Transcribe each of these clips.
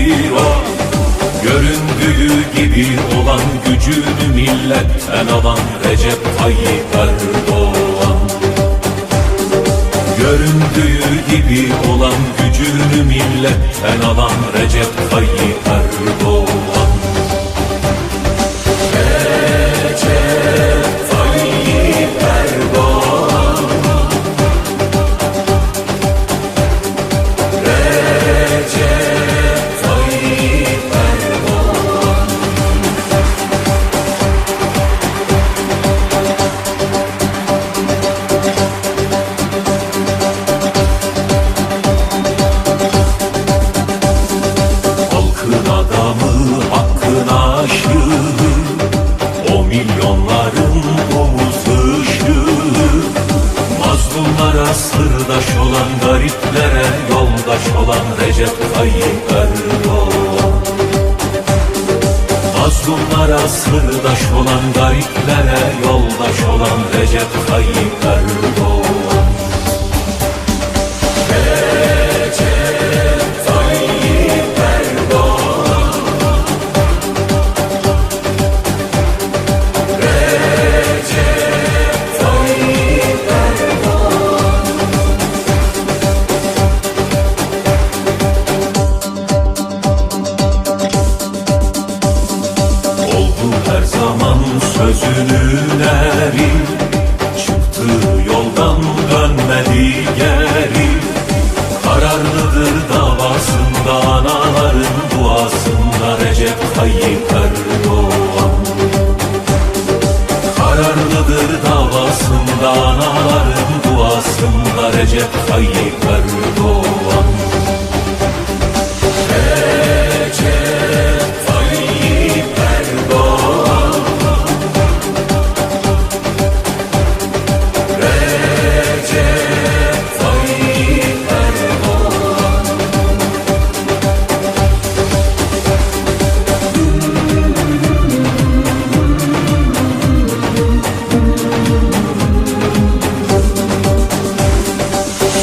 bir o. Göründüğü gibi olan gücünü milletten alan Recep Tayyip Erdoğan. Göründüğü gibi olan gücünü milletten alan Recep Tayyip Erdoğan. Recep Tayyip Erdoğan. Recep Tayyip Erdoğan. Halkın adamı, hakkın aşığı, o milyonların omuz ışığı. Mazlumlara sırdaş olan, gariplere yoldaş olan Recep Tayyip Erdoğan. Mazlumlara sırdaş olan, gariplere yoldaş olan Recep Tayyip Erdoğan. Recep Tayyip Erdoğan. Recep Tayyip Erdoğan. Oldu her zaman sözünün eri, çıktığı yoldan dönmedi geri. Kararlıdır davasında, anaların duasında Recep Tayyip Erdoğan. Kararlıdır davasında, anaların duasında Recep Tayyip Erdoğan. Recep Tayyip Erdoğan. Recep Tayyip Erdoğan.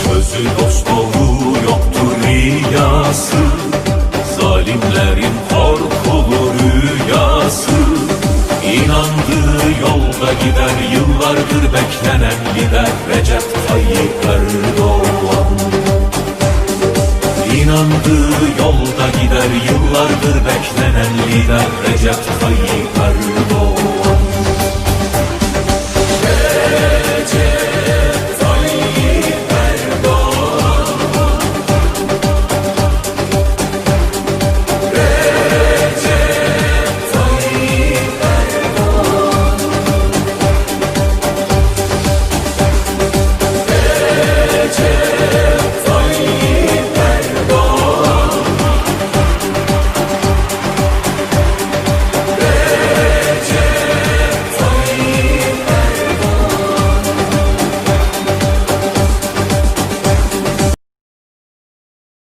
Sözü dosdoğru yoktur riyası, zalimlerin korkulu rüyası. İnandığı yolda gider, yıllardır beklenen lider Recep Tayyip Erdoğan. İnandığı yolda gider, yıllardır beklenen lider Recep Tayyip Erdoğan.